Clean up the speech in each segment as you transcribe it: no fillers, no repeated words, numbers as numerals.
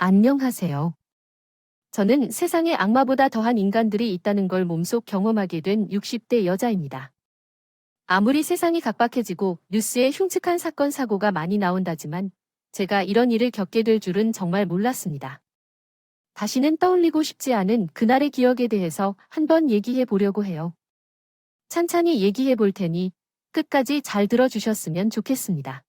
안녕하세요. 저는 세상에 악마보다 더한 인간들이 있다는 걸 몸속 경험하게 된 60대 여자입니다. 아무리 세상이 각박해지고 뉴스에 흉측한 사건 사고가 많이 나온다지만 제가 이런 일을 겪게 될 줄은 정말 몰랐습니다. 다시는 떠올리고 싶지 않은 그날의 기억에 대해서 한번 얘기해 보려고 해요. 찬찬히 얘기해 볼 테니 끝까지 잘 들어주셨으면 좋겠습니다.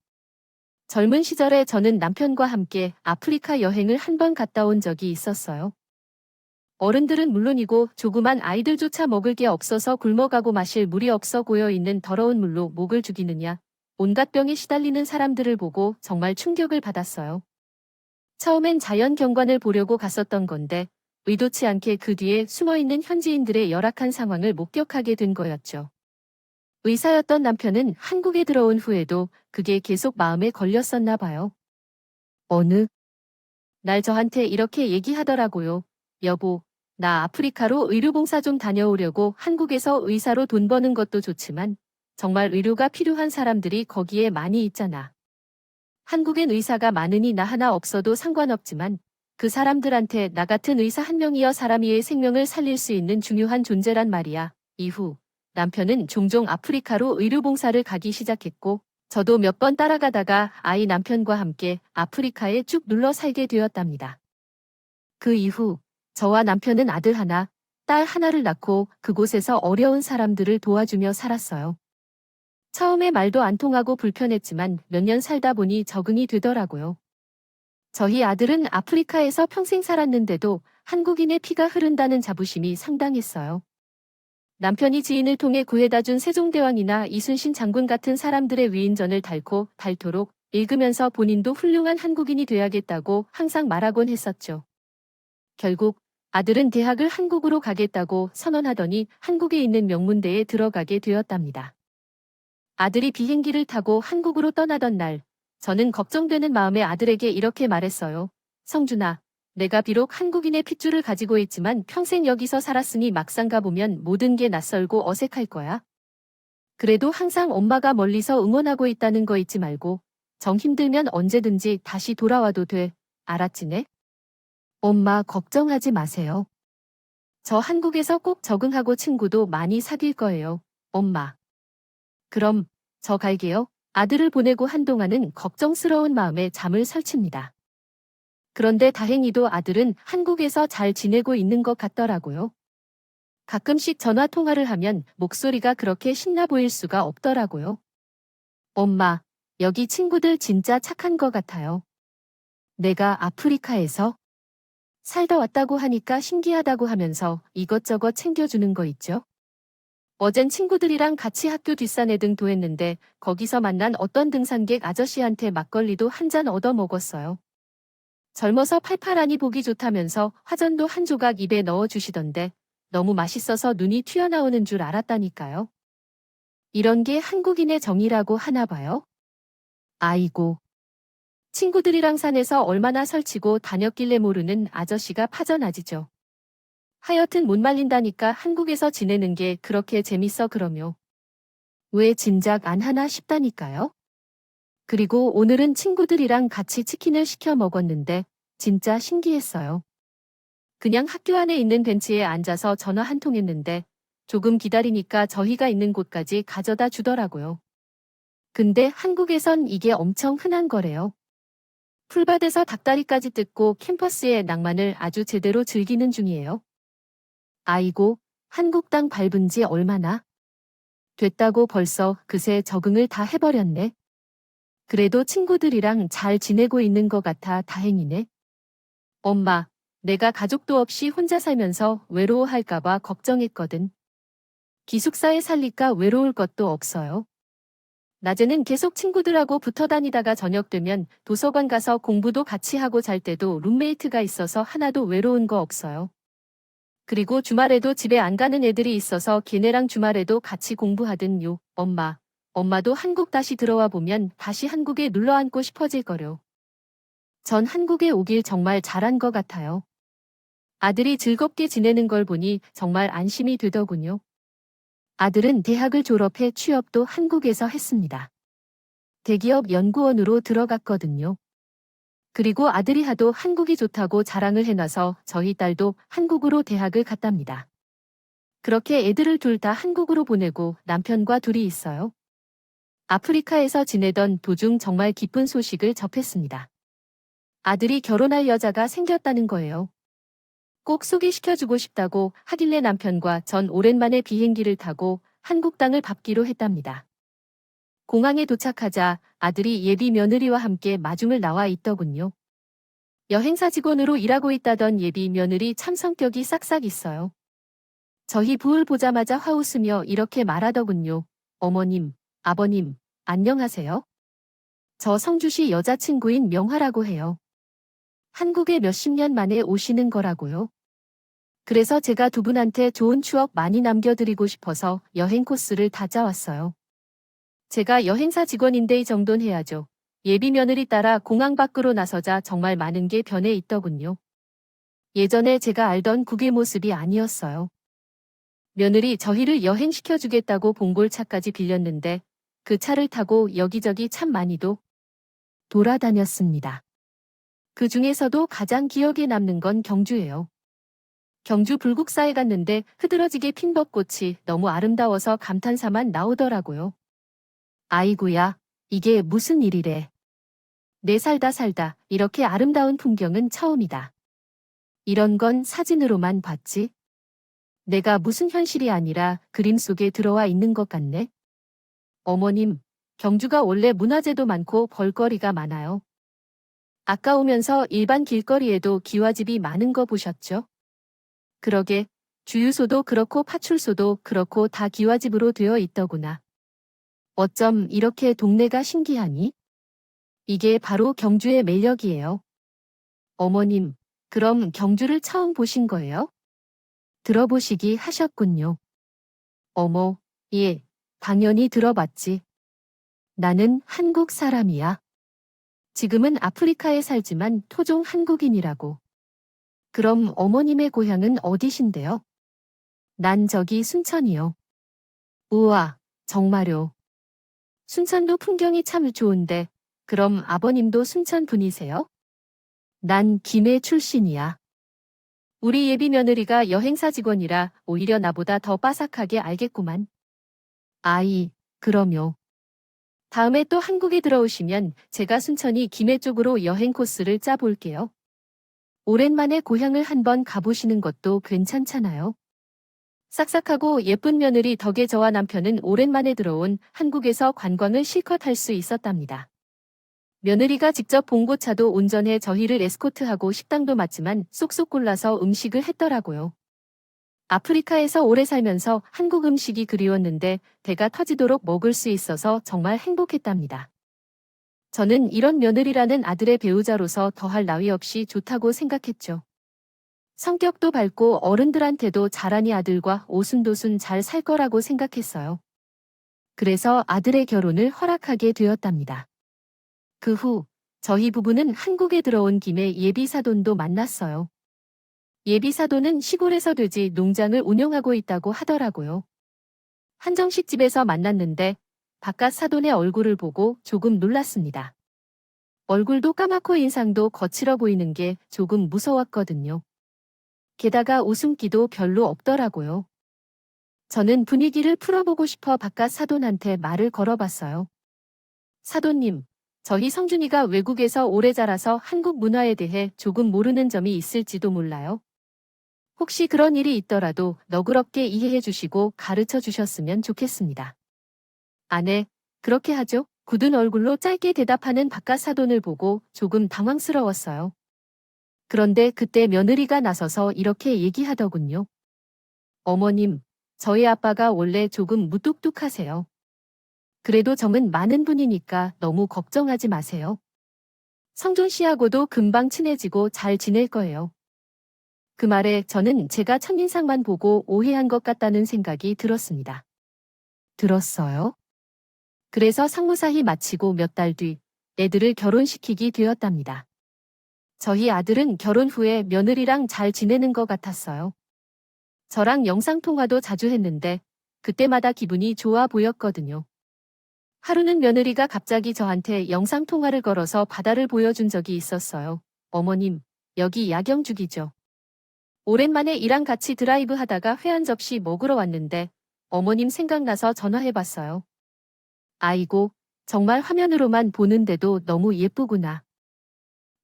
젊은 시절에 저는 남편과 함께 아프리카 여행을 한 번 갔다 온 적이 있었어요. 어른들은 물론이고 조그만 아이들조차 먹을 게 없어서 굶어가고 마실 물이 없어 고여있는 더러운 물로 목을 죽이느냐, 온갖 병에 시달리는 사람들을 보고 정말 충격을 받았어요. 처음엔 자연 경관을 보려고 갔었던 건데 의도치 않게 그 뒤에 숨어있는 현지인들의 열악한 상황을 목격하게 된 거였죠. 의사였던 남편은 한국에 들어온 후에도 그게 계속 마음에 걸렸었나 봐요. 어느 날 저한테 이렇게 얘기하더라고요. 여보, 나 아프리카로 의료봉사 좀 다녀오려고. 한국에서 의사로 돈 버는 것도 좋지만 정말 의료가 필요한 사람들이 거기에 많이 있잖아. 한국엔 의사가 많으니 나 하나 없어도 상관없지만 그 사람들한테 나 같은 의사 한 명이어 사람의 생명을 살릴 수 있는 중요한 존재란 말이야. 이후 남편은 종종 아프리카로 의료봉사를 가기 시작했고 저도 몇 번 따라가다가 아이 남편과 함께 아프리카에 쭉 눌러 살게 되었답니다. 그 이후 저와 남편은 아들 하나, 딸 하나를 낳고 그곳에서 어려운 사람들을 도와주며 살았어요. 처음에 말도 안 통하고 불편했지만 몇 년 살다 보니 적응이 되더라고요. 저희 아들은 아프리카에서 평생 살았는데도 한국인의 피가 흐른다는 자부심이 상당했어요. 남편이 지인을 통해 구해다 준 세종대왕이나 이순신 장군 같은 사람들의 위인전을 닳고 닳도록 읽으면서 본인도 훌륭한 한국인이 돼야겠다고 항상 말하곤 했었죠. 결국 아들은 대학을 한국으로 가겠다고 선언하더니 한국에 있는 명문대에 들어가게 되었답니다. 아들이 비행기를 타고 한국으로 떠나던 날, 저는 걱정되는 마음에 아들에게 이렇게 말했어요. 성준아, 내가 비록 한국인의 핏줄을 가지고 있지만 평생 여기서 살았으니 막상 가보면 모든 게 낯설고 어색할 거야. 그래도 항상 엄마가 멀리서 응원하고 있다는 거 잊지 말고 정 힘들면 언제든지 다시 돌아와도 돼. 알았지네? 엄마 걱정하지 마세요. 저 한국에서 꼭 적응하고 친구도 많이 사귈 거예요. 엄마. 그럼 저 갈게요. 아들을 보내고 한동안은 걱정스러운 마음에 잠을 설칩니다. 그런데 다행히도 아들은 한국에서 잘 지내고 있는 것 같더라고요. 가끔씩 전화 통화를 하면 목소리가 그렇게 신나 보일 수가 없더라고요. 엄마, 여기 친구들 진짜 착한 것 같아요. 내가 아프리카에서 살다 왔다고 하니까 신기하다고 하면서 이것저것 챙겨주는 거 있죠? 어젠 친구들이랑 같이 학교 뒷산에 등도했는데 거기서 만난 어떤 등산객 아저씨한테 막걸리도 한 잔 얻어 먹었어요. 젊어서 팔팔하니 보기 좋다면서 화전도 한 조각 입에 넣어 주시던데 너무 맛있어서 눈이 튀어나오는 줄 알았다니까요. 이런 게 한국인의 정이라고 하나 봐요. 아이고. 친구들이랑 산에서 얼마나 설치고 다녔길래 모르는 아저씨가 파전아지죠. 하여튼 못 말린다니까 한국에서 지내는 게 그렇게 재밌어 그러며. 왜 짐작 안 하나 싶다니까요. 그리고 오늘은 친구들이랑 같이 치킨을 시켜 먹었는데 진짜 신기했어요. 그냥 학교 안에 있는 벤치에 앉아서 전화 한 통 했는데 조금 기다리니까 저희가 있는 곳까지 가져다 주더라고요. 근데 한국에선 이게 엄청 흔한 거래요. 풀밭에서 닭다리까지 뜯고 캠퍼스의 낭만을 아주 제대로 즐기는 중이에요. 아이고, 한국 땅 밟은 지 얼마나 됐다고 벌써 그새 적응을 다 해버렸네. 그래도 친구들이랑 잘 지내고 있는 것 같아 다행이네. 엄마, 내가 가족도 없이 혼자 살면서 외로워할까봐 걱정했거든. 기숙사에 살니까 외로울 것도 없어요. 낮에는 계속 친구들하고 붙어 다니다가 저녁 되면 도서관 가서 공부도 같이 하고 잘 때도 룸메이트가 있어서 하나도 외로운 거 없어요. 그리고 주말에도 집에 안 가는 애들이 있어서 걔네랑 주말에도 같이 공부하든요. 엄마. 엄마도 한국 다시 들어와 보면 다시 한국에 눌러 앉고 싶어질 거려. 전 한국에 오길 정말 잘한 것 같아요. 아들이 즐겁게 지내는 걸 보니 정말 안심이 되더군요. 아들은 대학을 졸업해 취업도 한국에서 했습니다. 대기업 연구원으로 들어갔거든요. 그리고 아들이 하도 한국이 좋다고 자랑을 해놔서 저희 딸도 한국으로 대학을 갔답니다. 그렇게 애들을 둘 다 한국으로 보내고 남편과 둘이 있어요. 아프리카에서 지내던 도중 정말 기쁜 소식을 접했습니다. 아들이 결혼할 여자가 생겼다는 거예요. 꼭 소개시켜주고 싶다고 하길래 남편과 전 오랜만에 비행기를 타고 한국 땅을 밟기로 했답니다. 공항에 도착하자 아들이 예비 며느리와 함께 마중을 나와 있더군요. 여행사 직원으로 일하고 있다던 예비 며느리 참 성격이 싹싹 있어요. 저희 부을 보자마자 화웃으며 이렇게 말하더군요. 어머님, 아버님, 안녕하세요. 저 성주시 여자친구인 명화라고 해요. 한국에 몇십 년 만에 오시는 거라고요. 그래서 제가 두 분한테 좋은 추억 많이 남겨드리고 싶어서 여행 코스를 다 짜왔어요. 제가 여행사 직원인데 이 정도는 해야죠. 예비 며느리 따라 공항 밖으로 나서자 정말 많은 게 변해 있더군요. 예전에 제가 알던 국의 모습이 아니었어요. 며느리 저희를 여행시켜주겠다고 봉골차까지 빌렸는데 그 차를 타고 여기저기 참 많이도 돌아다녔습니다. 그 중에서도 가장 기억에 남는 건 경주예요. 경주 불국사에 갔는데 흐드러지게 핀 벚꽃이 너무 아름다워서 감탄사만 나오더라고요. 아이고야, 이게 무슨 일이래. 내 살다 이렇게 아름다운 풍경은 처음이다. 이런 건 사진으로만 봤지. 내가 무슨 현실이 아니라 그림 속에 들어와 있는 것 같네. 어머님, 경주가 원래 문화재도 많고 볼거리가 많아요. 아까 오면서 일반 길거리에도 기와집이 많은 거 보셨죠? 그러게, 주유소도 그렇고 파출소도 그렇고 다 기와집으로 되어 있더구나. 어쩜 이렇게 동네가 신기하니? 이게 바로 경주의 매력이에요. 어머님, 그럼 경주를 처음 보신 거예요? 들어보시기 하셨군요. 어머, 예, 당연히 들어봤지. 나는 한국 사람이야. 지금은 아프리카에 살지만 토종 한국인이라고. 그럼 어머님의 고향은 어디신데요? 난 저기 순천이요. 우와, 정말요. 순천도 풍경이 참 좋은데, 그럼 아버님도 순천 분이세요? 난 김해 출신이야. 우리 예비 며느리가 여행사 직원이라 오히려 나보다 더 빠삭하게 알겠구만. 아이, 그럼요. 다음에 또 한국에 들어오시면 제가 순천이 김해 쪽으로 여행 코스를 짜볼게요. 오랜만에 고향을 한번 가보시는 것도 괜찮잖아요. 싹싹하고 예쁜 며느리 덕에 저와 남편은 오랜만에 들어온 한국에서 관광을 실컷 할 수 있었답니다. 며느리가 직접 봉고차도 운전해 저희를 에스코트하고 식당도 맞지만 쏙쏙 골라서 음식을 했더라고요. 아프리카에서 오래 살면서 한국 음식이 그리웠는데 배가 터지도록 먹을 수 있어서 정말 행복했답니다. 저는 이런 며느리라는 아들의 배우자로서 더할 나위 없이 좋다고 생각했죠. 성격도 밝고 어른들한테도 잘하니 아들과 오순도순 잘 살 거라고 생각했어요. 그래서 아들의 결혼을 허락하게 되었답니다. 그 후 저희 부부는 한국에 들어온 김에 예비사돈도 만났어요. 예비사돈은 시골에서 돼지 농장을 운영하고 있다고 하더라고요. 한정식 집에서 만났는데 바깥 사돈의 얼굴을 보고 조금 놀랐습니다. 얼굴도 까맣고 인상도 거칠어 보이는 게 조금 무서웠거든요. 게다가 웃음기도 별로 없더라고요. 저는 분위기를 풀어보고 싶어 바깥 사돈한테 말을 걸어봤어요. 사돈님, 저희 성준이가 외국에서 오래 자라서 한국 문화에 대해 조금 모르는 점이 있을지도 몰라요. 혹시 그런 일이 있더라도 너그럽게 이해해 주시고 가르쳐 주셨으면 좋겠습니다. 아네, 그렇게 하죠. 굳은 얼굴로 짧게 대답하는 바깥 사돈을 보고 조금 당황스러웠어요. 그런데 그때 며느리가 나서서 이렇게 얘기하더군요. 어머님, 저희 아빠가 원래 조금 무뚝뚝하세요. 그래도 점은 많은 분이니까 너무 걱정하지 마세요. 성준 씨하고도 금방 친해지고 잘 지낼 거예요. 그 말에 저는 제가 첫인상만 보고 오해한 것 같다는 생각이 들었습니다. 들었어요? 그래서 상무사히 마치고 몇 달 뒤 애들을 결혼시키게 되었답니다. 저희 아들은 결혼 후에 며느리랑 잘 지내는 것 같았어요. 저랑 영상통화도 자주 했는데 그때마다 기분이 좋아 보였거든요. 하루는 며느리가 갑자기 저한테 영상통화를 걸어서 바다를 보여준 적이 있었어요. 어머님, 여기 야경죽이죠. 오랜만에 이랑 같이 드라이브 하다가 회 한 접시 먹으러 왔는데 어머님 생각나서 전화해봤어요. 아이고, 정말 화면으로만 보는데도 너무 예쁘구나.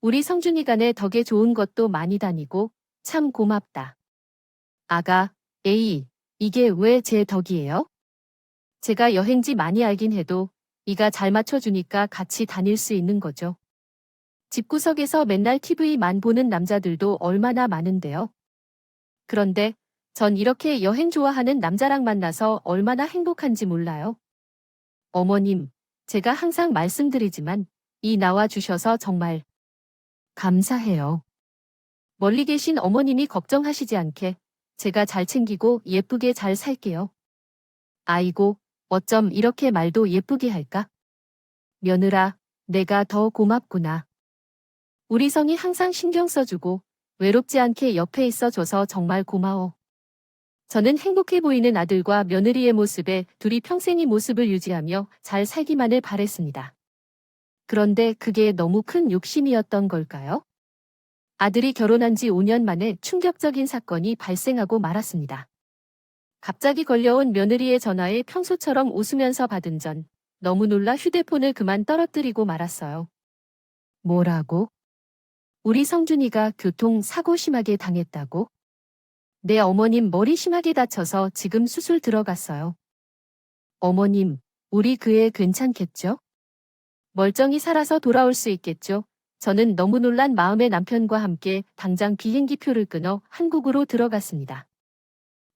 우리 성준이간에 덕에 좋은 것도 많이 다니고 참 고맙다. 아가, 에이, 이게 왜 제 덕이에요? 제가 여행지 많이 알긴 해도 이가 잘 맞춰주니까 같이 다닐 수 있는 거죠. 집구석에서 맨날 TV만 보는 남자들도 얼마나 많은데요. 그런데 전 이렇게 여행 좋아하는 남자랑 만나서 얼마나 행복한지 몰라요. 어머님, 제가 항상 말씀드리지만 이 나와 주셔서 정말 감사해요. 멀리 계신 어머님이 걱정하시지 않게 제가 잘 챙기고 예쁘게 잘 살게요. 아이고, 어쩜 이렇게 말도 예쁘게 할까? 며느라, 내가 더 고맙구나. 우리 성이 항상 신경 써주고 외롭지 않게 옆에 있어줘서 정말 고마워. 저는 행복해 보이는 아들과 며느리의 모습에 둘이 평생 이 모습을 유지하며 잘 살기만을 바랬습니다. 그런데 그게 너무 큰 욕심이었던 걸까요? 아들이 결혼한 지 5년 만에 충격적인 사건이 발생하고 말았습니다. 갑자기 걸려온 며느리의 전화에 평소처럼 웃으면서 받은 전 너무 놀라 휴대폰을 그만 떨어뜨리고 말았어요. 뭐라고? 우리 성준이가 교통사고 심하게 당했다고? 내 어머님 머리 심하게 다쳐서 지금 수술 들어갔어요. 어머님, 우리 그 애 괜찮겠죠? 멀쩡히 살아서 돌아올 수 있겠죠? 저는 너무 놀란 마음에 남편과 함께 당장 비행기표를 끊어 한국으로 들어갔습니다.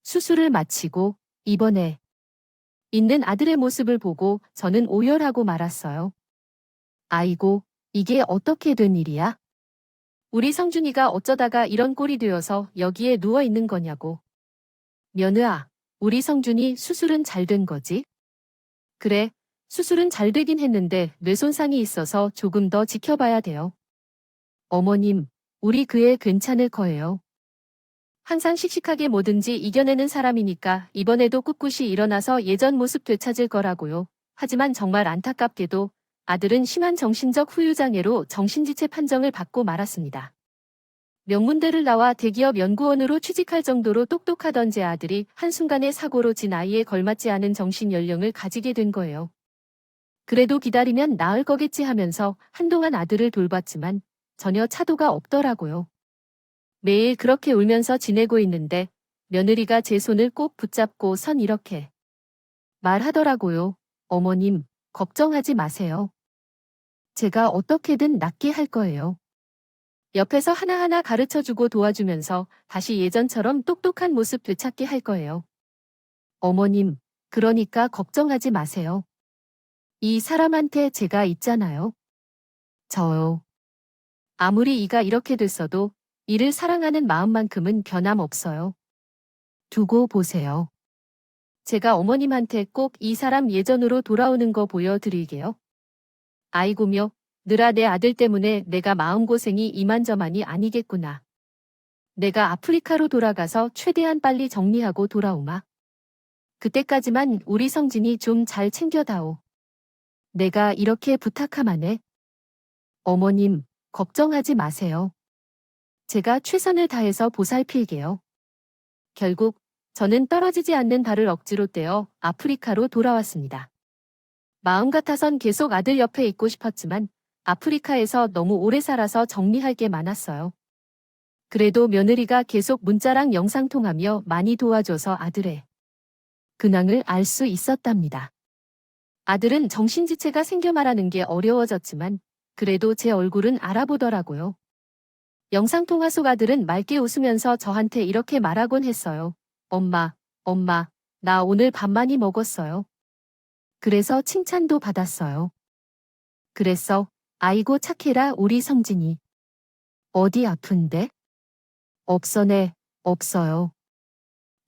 수술을 마치고 입원해 있는 아들의 모습을 보고 저는 오열하고 말았어요. 아이고, 이게 어떻게 된 일이야? 우리 성준이가 어쩌다가 이런 꼴이 되어서 여기에 누워 있는 거냐고. 며느아, 우리 성준이 수술은 잘 된 거지? 그래, 수술은 잘 되긴 했는데 뇌 손상이 있어서 조금 더 지켜봐야 돼요. 어머님, 우리 그 애 괜찮을 거예요. 항상 씩씩하게 뭐든지 이겨내는 사람이니까 이번에도 꿋꿋이 일어나서 예전 모습 되찾을 거라고요. 하지만 정말 안타깝게도 아들은 심한 정신적 후유장애로 정신지체 판정을 받고 말았습니다. 명문대를 나와 대기업 연구원으로 취직할 정도로 똑똑하던 제 아들이 한순간에 사고로 지 나이에 걸맞지 않은 정신연령을 가지게 된 거예요. 그래도 기다리면 나을 거겠지 하면서 한동안 아들을 돌봤지만 전혀 차도가 없더라고요. 매일 그렇게 울면서 지내고 있는데 며느리가 제 손을 꼭 붙잡고 선 이렇게 말하더라고요. 어머님, 걱정하지 마세요. 제가 어떻게든 낫게 할 거예요. 옆에서 하나하나 가르쳐주고 도와주면서 다시 예전처럼 똑똑한 모습 되찾게 할 거예요. 어머님, 그러니까 걱정하지 마세요. 이 사람한테 제가 있잖아요. 저요. 아무리 이가 이렇게 됐어도 이를 사랑하는 마음만큼은 변함없어요. 두고 보세요. 제가 어머님한테 꼭 이 사람 예전으로 돌아오는 거 보여드릴게요. 아이고며, 느라 내 아들 때문에 내가 마음고생이 이만저만이 아니겠구나. 내가 아프리카로 돌아가서 최대한 빨리 정리하고 돌아오마. 그때까지만 우리 성진이 좀 잘 챙겨다오. 내가 이렇게 부탁하마네. 어머님, 걱정하지 마세요. 제가 최선을 다해서 보살필게요. 결국 저는 떨어지지 않는 발을 억지로 떼어 아프리카로 돌아왔습니다. 마음 같아선 계속 아들 옆에 있고 싶었지만 아프리카에서 너무 오래 살아서 정리할 게 많았어요. 그래도 며느리가 계속 문자랑 영상통하며 많이 도와줘서 아들의 근황을 알 수 있었답니다. 아들은 정신지체가 생겨 말하는 게 어려워졌지만 그래도 제 얼굴은 알아보더라고요. 영상통화 속 아들은 맑게 웃으면서 저한테 이렇게 말하곤 했어요. 엄마, 나 오늘 밥 많이 먹었어요. 그래서 칭찬도 받았어요. 그랬어. 아이고 착해라 우리 성진이. 어디 아픈데? 없어네, 없어요.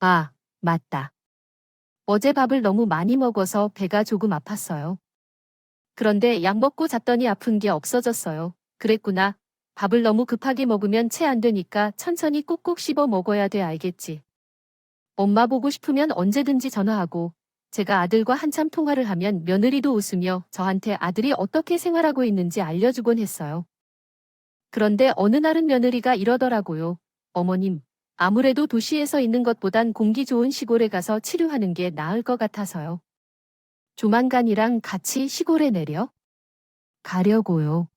아, 맞다. 어제 밥을 너무 많이 먹어서 배가 조금 아팠어요. 그런데 약 먹고 잤더니 아픈 게 없어졌어요. 그랬구나. 밥을 너무 급하게 먹으면 채 안 되니까 천천히 꼭꼭 씹어 먹어야 돼 알겠지. 엄마 보고 싶으면 언제든지 전화하고 제가 아들과 한참 통화를 하면 며느리도 웃으며 저한테 아들이 어떻게 생활하고 있는지 알려주곤 했어요. 그런데 어느 날은 며느리가 이러더라고요. 어머님, 아무래도 도시에서 있는 것보단 공기 좋은 시골에 가서 치료하는 게 나을 것 같아서요. 조만간이랑 같이 시골에 내려 가려고요.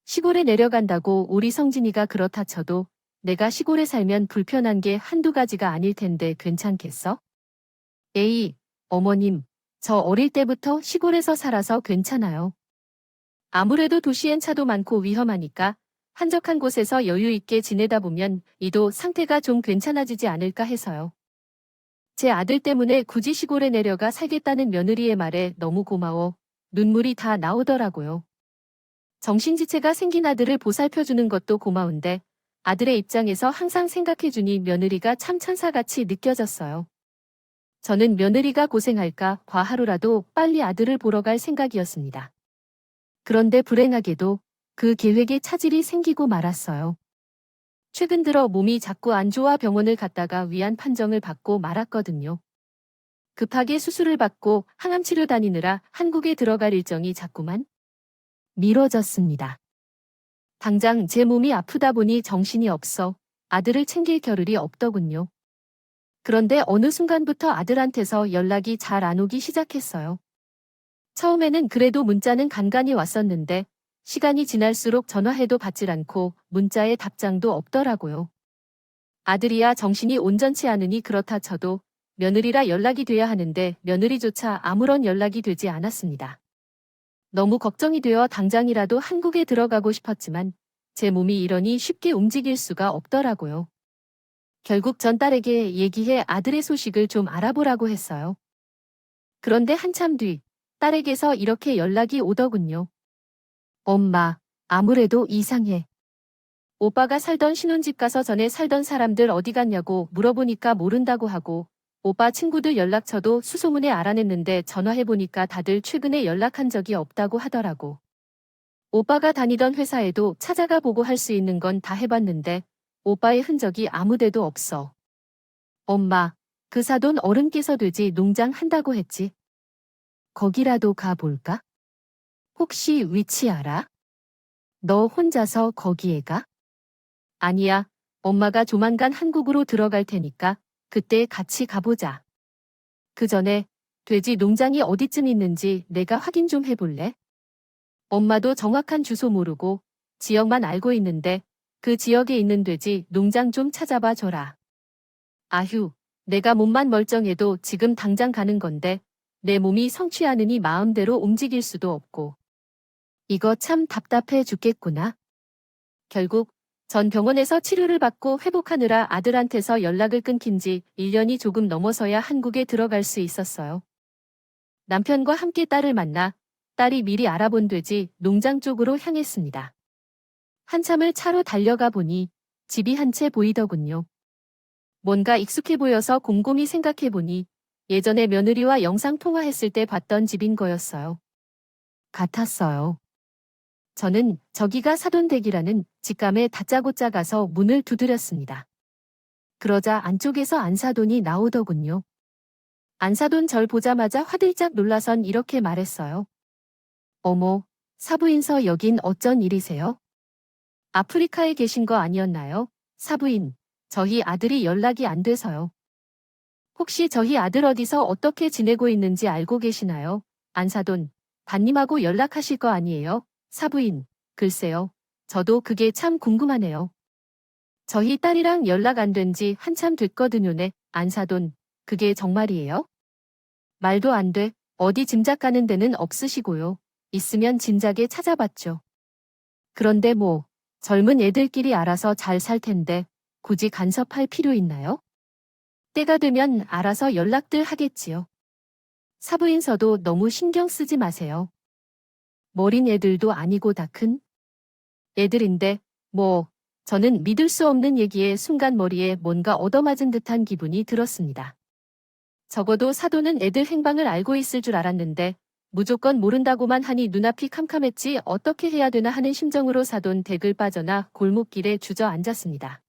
시골에 내려간다고 우리 성진이가 그렇다 쳐도 내가 시골에 살면 불편한 게 한두 가지가 아닐 텐데 괜찮겠어? 에이, 어머님, 저 어릴 때부터 시골에서 살아서 괜찮아요. 아무래도 도시엔 차도 많고 위험하니까 한적한 곳에서 여유 있게 지내다 보면 이도 상태가 좀 괜찮아지지 않을까 해서요. 제 아들 때문에 굳이 시골에 내려가 살겠다는 며느리의 말에 너무 고마워 눈물이 다 나오더라고요. 정신지체가 생긴 아들을 보살펴주는 것도 고마운데 아들의 입장에서 항상 생각해주니 며느리가 참 천사같이 느껴졌어요. 저는 며느리가 고생할까 봐 하루라도 빨리 아들을 보러 갈 생각이었습니다. 그런데 불행하게도 그 계획에 차질이 생기고 말았어요. 최근 들어 몸이 자꾸 안 좋아 병원을 갔다가 위안 판정을 받고 말았거든요. 급하게 수술을 받고 항암 치료 다니느라 한국에 들어갈 일정이 자꾸만 미뤄졌습니다. 당장 제 몸이 아프다 보니 정신이 없어 아들을 챙길 겨를이 없더군요. 그런데 어느 순간부터 아들한테서 연락이 잘 안 오기 시작했어요. 처음에는 그래도 문자는 간간히 왔었는데 시간이 지날수록 전화해도 받질 않고 문자에 답장도 없더라고요. 아들이야 정신이 온전치 않으니 그렇다 쳐도 며느리라 연락이 돼야 하는데 며느리조차 아무런 연락이 되지 않았습니다. 너무 걱정이 되어 당장이라도 한국에 들어가고 싶었지만 제 몸이 이러니 쉽게 움직일 수가 없더라고요. 결국 전 딸에게 얘기해 아들의 소식을 좀 알아보라고 했어요. 그런데 한참 뒤 딸에게서 이렇게 연락이 오더군요. 엄마, 아무래도 이상해. 오빠가 살던 신혼집 가서 전에 살던 사람들 어디 갔냐고 물어보니까 모른다고 하고 오빠 친구들 연락처도 수소문에 알아냈는데 전화해보니까 다들 최근에 연락한 적이 없다고 하더라고. 오빠가 다니던 회사에도 찾아가 보고 할 수 있는 건 다 해봤는데 오빠의 흔적이 아무데도 없어. 엄마, 그 사돈 어른께서 돼지 농장 한다고 했지. 거기라도 가볼까? 혹시 위치 알아? 너 혼자서 거기에 가? 아니야, 엄마가 조만간 한국으로 들어갈 테니까 그때 같이 가보자. 그 전에 돼지 농장이 어디쯤 있는지 내가 확인 좀 해볼래? 엄마도 정확한 주소 모르고 지역만 알고 있는데 그 지역에 있는 돼지 농장 좀 찾아봐 줘라. 아휴, 내가 몸만 멀쩡해도 지금 당장 가는 건데 내 몸이 성취하느니 마음대로 움직일 수도 없고. 이거 참 답답해 죽겠구나. 결국 전 병원에서 치료를 받고 회복하느라 아들한테서 연락을 끊긴 지 1년이 조금 넘어서야 한국에 들어갈 수 있었어요. 남편과 함께 딸을 만나 딸이 미리 알아본 돼지 농장 쪽으로 향했습니다. 한참을 차로 달려가 보니 집이 한 채 보이더군요. 뭔가 익숙해 보여서 곰곰이 생각해 보니 예전에 며느리와 영상 통화했을 때 봤던 집인 거였어요. 같았어요. 저는 저기가 사돈댁이라는 직감에 다짜고짜 가서 문을 두드렸습니다. 그러자 안쪽에서 안사돈이 나오더군요. 안사돈 절 보자마자 화들짝 놀라선 이렇게 말했어요. 어머, 사부인서 여긴 어쩐 일이세요? 아프리카에 계신 거 아니었나요? 사부인, 저희 아들이 연락이 안 돼서요. 혹시 저희 아들 어디서 어떻게 지내고 있는지 알고 계시나요? 안사돈, 반님하고 연락하실 거 아니에요? 사부인, 글쎄요. 저도 그게 참 궁금하네요. 저희 딸이랑 연락 안 된 지 한참 됐거든요네. 안사돈, 그게 정말이에요? 말도 안 돼. 어디 짐작 가는 데는 없으시고요. 있으면 진작에 찾아봤죠. 그런데 뭐, 젊은 애들끼리 알아서 잘 살 텐데 굳이 간섭할 필요 있나요? 때가 되면 알아서 연락들 하겠지요. 사부인서도 너무 신경 쓰지 마세요. 머린 애들도 아니고 다 큰 애들인데 뭐 저는 믿을 수 없는 얘기에 순간 머리에 뭔가 얻어맞은 듯한 기분이 들었습니다. 적어도 사돈은 애들 행방을 알고 있을 줄 알았는데 무조건 모른다고만 하니 눈앞이 캄캄했지 어떻게 해야 되나 하는 심정으로 사돈 댁을 빠져나 골목길에 주저앉았습니다.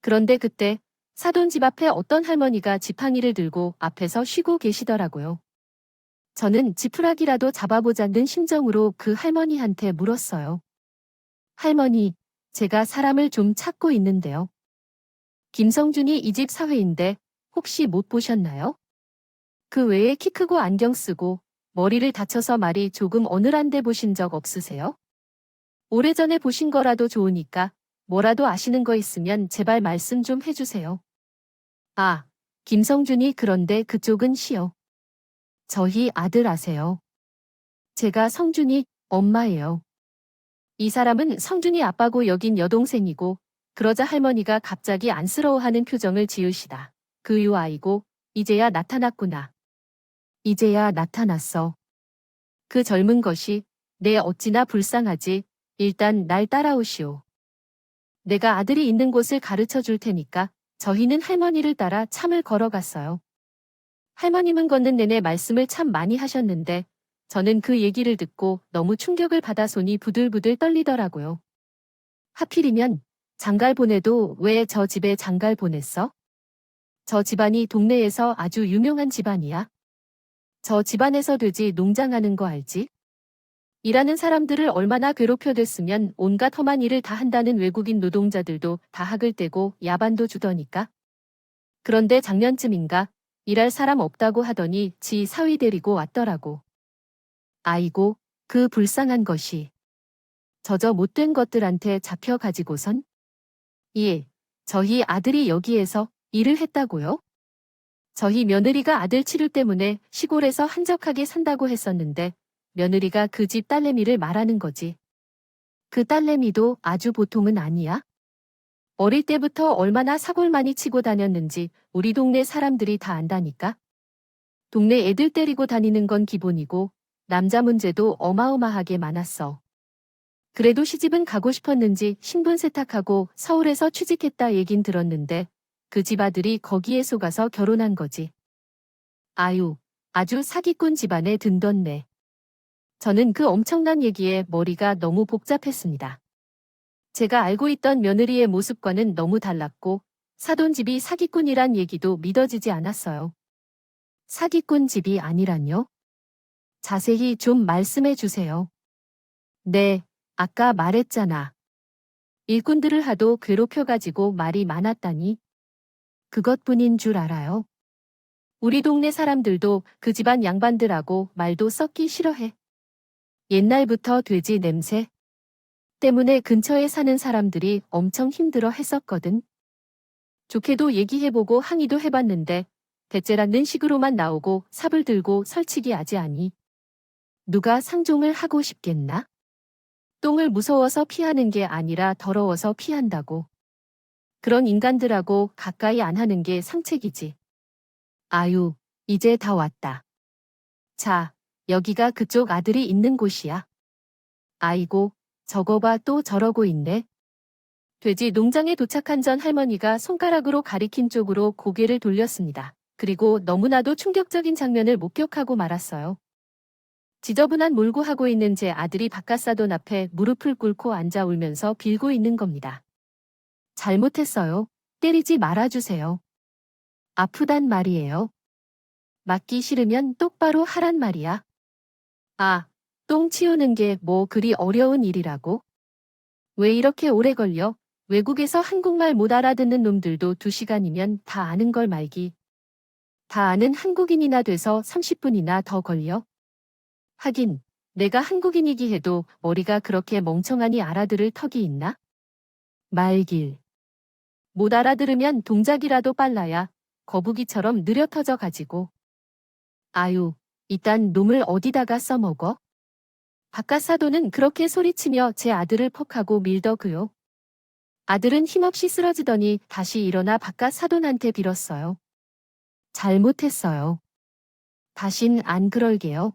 그런데 그때 사돈 집 앞에 어떤 할머니가 지팡이를 들고 앞에서 쉬고 계시더라고요. 저는 지푸라기라도 잡아보자는 심정으로 그 할머니한테 물었어요. 할머니, 제가 사람을 좀 찾고 있는데요. 김성준이 이 집 사회인데 혹시 못 보셨나요? 그 외에 키 크고 안경 쓰고 머리를 다쳐서 말이 조금 어눌한데 보신 적 없으세요? 오래전에 보신 거라도 좋으니까 뭐라도 아시는 거 있으면 제발 말씀 좀 해주세요. 아, 김성준이 그런데 그쪽은 시요. 저희 아들 아세요? 제가 성준이 엄마예요. 이 사람은 성준이 아빠고 여긴 여동생이고 그러자 할머니가 갑자기 안쓰러워하는 표정을 지으시다. 그 유 아이고 이제야 나타났구나. 이제야 나타났어. 그 젊은 것이 내 어찌나 불쌍하지. 일단 날 따라오시오. 내가 아들이 있는 곳을 가르쳐 줄 테니까 저희는 할머니를 따라 참을 걸어갔어요. 할머님은 걷는 내내 말씀을 참 많이 하셨는데 저는 그 얘기를 듣고 너무 충격을 받아 손이 부들부들 떨리더라고요. 하필이면 장갈 보내도 왜 저 집에 장갈 보냈어? 저 집안이 동네에서 아주 유명한 집안이야. 저 집안에서 돼지 농장하는 거 알지? 일하는 사람들을 얼마나 괴롭혀댔으면 온갖 험한 일을 다 한다는 외국인 노동자들도 다 학을 떼고 야반도 주더니까. 그런데 작년쯤인가 일할 사람 없다고 하더니 지 사위 데리고 왔더라고. 아이고, 그 불쌍한 것이. 저저 못된 것들한테 잡혀가지고선? 예, 저희 아들이 여기에서 일을 했다고요? 저희 며느리가 아들 치료 때문에 시골에서 한적하게 산다고 했었는데 며느리가 그 집 딸내미를 말하는 거지. 그 딸내미도 아주 보통은 아니야? 어릴 때부터 얼마나 사골 많이 치고 다녔는지 우리 동네 사람들이 다 안다니까? 동네 애들 때리고 다니는 건 기본이고 남자 문제도 어마어마하게 많았어. 그래도 시집은 가고 싶었는지 신분 세탁하고 서울에서 취직했다 얘긴 들었는데 그 집 아들이 거기에 속아서 결혼한 거지. 아유, 아주 사기꾼 집안에 든뒀네. 저는 그 엄청난 얘기에 머리가 너무 복잡했습니다. 제가 알고 있던 며느리의 모습과는 너무 달랐고 사돈집이 사기꾼이란 얘기도 믿어지지 않았어요. 사기꾼 집이 아니란요? 자세히 좀 말씀해 주세요. 네, 아까 말했잖아. 일꾼들을 하도 괴롭혀가지고 말이 많았다니. 그것뿐인 줄 알아요. 우리 동네 사람들도 그 집안 양반들하고 말도 썩기 싫어해. 옛날부터 돼지 냄새 때문에 근처에 사는 사람들이 엄청 힘들어 했었거든. 좋게도 얘기해보고 항의도 해봤는데 대째라는 식으로만 나오고 삽을 들고 설치기 하지 않니. 누가 상종을 하고 싶겠나? 똥을 무서워서 피하는 게 아니라 더러워서 피한다고. 그런 인간들하고 가까이 안 하는 게 상책이지. 아유, 이제 다 왔다. 자, 여기가 그쪽 아들이 있는 곳이야. 아이고, 저거 봐 또 저러고 있네. 돼지 농장에 도착한 전 할머니가 손가락으로 가리킨 쪽으로 고개를 돌렸습니다. 그리고 너무나도 충격적인 장면을 목격하고 말았어요. 지저분한 몰구하고 있는 제 아들이 바깥사돈 앞에 무릎을 꿇고 앉아 울면서 빌고 있는 겁니다. 잘못했어요. 때리지 말아주세요. 아프단 말이에요. 맞기 싫으면 똑바로 하란 말이야. 아, 똥 치우는 게 뭐 그리 어려운 일이라고? 왜 이렇게 오래 걸려? 외국에서 한국말 못 알아듣는 놈들도 2시간이면 다 아는 걸 말기. 다 아는 한국인이나 돼서 30분이나 더 걸려? 하긴, 내가 한국인이기 해도 머리가 그렇게 멍청하니 알아들을 턱이 있나? 말길. 못 알아들으면 동작이라도 빨라야 거북이처럼 느려 터져 가지고. 아유, 이딴 놈을 어디다가 써먹어? 바깥사돈은 그렇게 소리치며 제 아들을 퍽하고 밀더구요. 아들은 힘없이 쓰러지더니 다시 일어나 바깥사돈한테 빌었어요. 잘못했어요. 다신 안 그럴게요.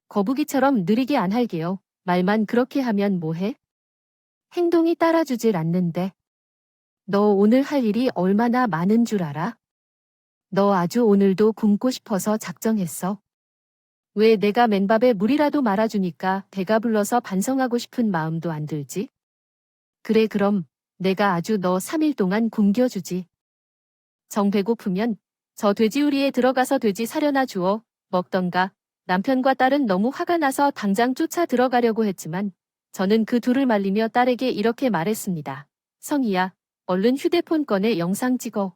거북이처럼 느리게 안 할게요. 말만 그렇게 하면 뭐해? 행동이 따라주질 않는데. 너 오늘 할 일이 얼마나 많은 줄 알아? 너 아주 오늘도 굶고 싶어서 작정했어. 왜 내가 맨밥에 물이라도 말아주니까 배가 불러서 반성하고 싶은 마음도 안 들지? 그래 그럼 내가 아주 너 3일 동안 굶겨주지. 정 배고프면 저 돼지우리에 들어가서 돼지 사려나 주어 먹던가. 남편과 딸은 너무 화가 나서 당장 쫓아 들어가려고 했지만 저는 그 둘을 말리며 딸에게 이렇게 말했습니다. 성희야, 얼른 휴대폰 꺼내 영상 찍어.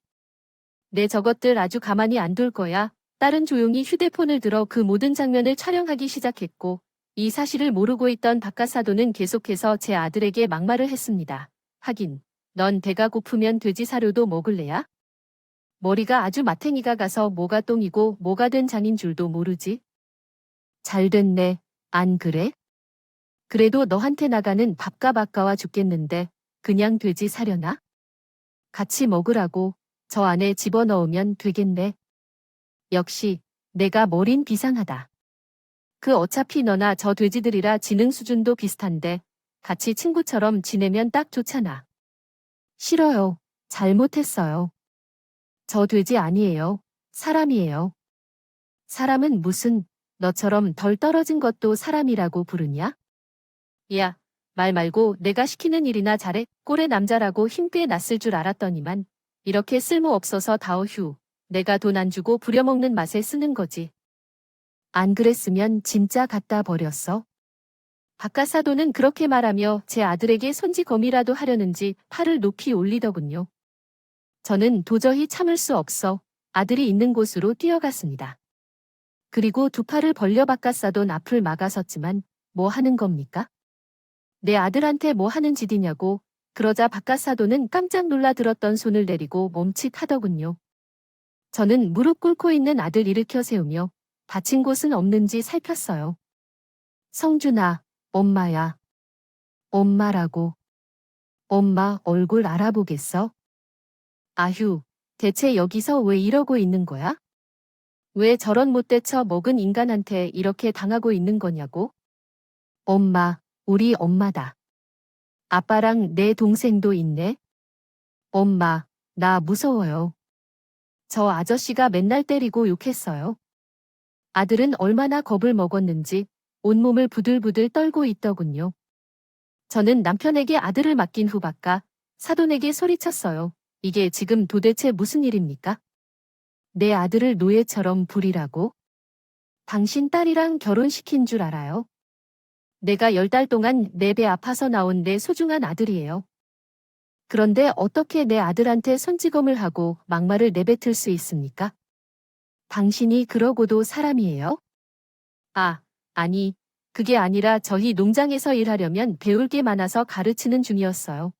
내 저것들 아주 가만히 안 둘 거야. 딸은 조용히 휴대폰을 들어 그 모든 장면을 촬영하기 시작했고 이 사실을 모르고 있던 바깥사도는 계속해서 제 아들에게 막말을 했습니다. 하긴, 넌 배가 고프면 돼지 사료도 먹을래야? 머리가 아주 마탱이가 가서 뭐가 똥이고 뭐가 된 장인 줄도 모르지? 잘 됐네. 안 그래? 그래도 너한테 나가는 밥값 아까워 죽겠는데 그냥 돼지 사려나? 같이 먹으라고 저 안에 집어넣으면 되겠네. 역시 내가 머린 비상하다. 그 어차피 너나 저 돼지들이라 지능 수준도 비슷한데 같이 친구처럼 지내면 딱 좋잖아. 싫어요. 잘못했어요. 저 돼지 아니에요. 사람이에요. 사람은 무슨 너처럼 덜 떨어진 것도 사람이라고 부르냐? 야, 말 말고 내가 시키는 일이나 잘해. 꼴의 남자라고 힘꽤 났을 줄 알았더니만 이렇게 쓸모없어서 다어휴. 내가 돈 안 주고 부려먹는 맛에 쓰는 거지. 안 그랬으면 진짜 갖다 버렸어. 바깥사도는 그렇게 말하며 제 아들에게 손찌검이라도 하려는지 팔을 높이 올리더군요. 저는 도저히 참을 수 없어 아들이 있는 곳으로 뛰어갔습니다. 그리고 두 팔을 벌려 바깥사돈 앞을 막아섰지만 뭐 하는 겁니까? 내 아들한테 뭐 하는 짓이냐고. 그러자 바깥사도는 깜짝 놀라 들었던 손을 내리고 멈칫하더군요. 저는 무릎 꿇고 있는 아들 일으켜 세우며 다친 곳은 없는지 살폈어요. 성준아, 엄마야. 엄마라고. 엄마 얼굴 알아보겠어? 아휴, 대체 여기서 왜 이러고 있는 거야? 왜 저런 못돼 쳐 먹은 인간한테 이렇게 당하고 있는 거냐고? 엄마, 우리 엄마다. 아빠랑 내 동생도 있네. 엄마, 나 무서워요. 저 아저씨가 맨날 때리고 욕했어요. 아들은 얼마나 겁을 먹었는지 온몸을 부들부들 떨고 있더군요. 저는 남편에게 아들을 맡긴 후 바깥 사돈에게 소리쳤어요. 이게 지금 도대체 무슨 일입니까? 내 아들을 노예처럼 부리라고? 당신 딸이랑 결혼시킨 줄 알아요? 내가 10달 동안 내 배 아파서 나온 내 소중한 아들이에요. 그런데 어떻게 내 아들한테 손찌검을 하고 막말을 내뱉을 수 있습니까? 당신이 그러고도 사람이에요? 아, 아니, 그게 아니라 저희 농장에서 일하려면 배울 게 많아서 가르치는 중이었어요.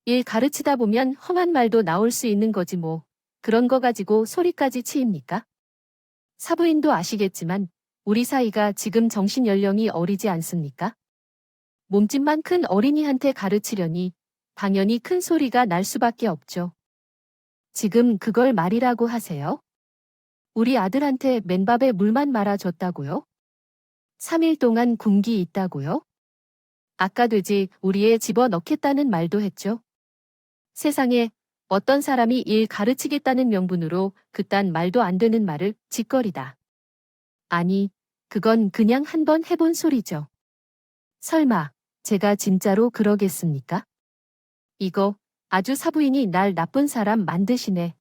일 가르치다 보면 험한 말도 나올 수 있는 거지 뭐. 그런 거 가지고 소리까지 치입니까? 사부인도 아시겠지만 우리 사이가 지금 정신 연령이 어리지 않습니까? 몸집만 큰 어린이한테 가르치려니 당연히 큰 소리가 날 수밖에 없죠. 지금 그걸 말이라고 하세요? 우리 아들한테 맨밥에 물만 말아줬다고요? 3일 동안 굶기 있다고요? 아까 돼지 우리에 집어넣겠다는 말도 했죠. 세상에 어떤 사람이 일 가르치겠다는 명분으로 그딴 말도 안 되는 말을 짓거리다. 아니, 그건 그냥 한번 해본 소리죠. 설마 제가 진짜로 그러겠습니까? 이거 아주 사부인이 날 나쁜 사람 만드시네.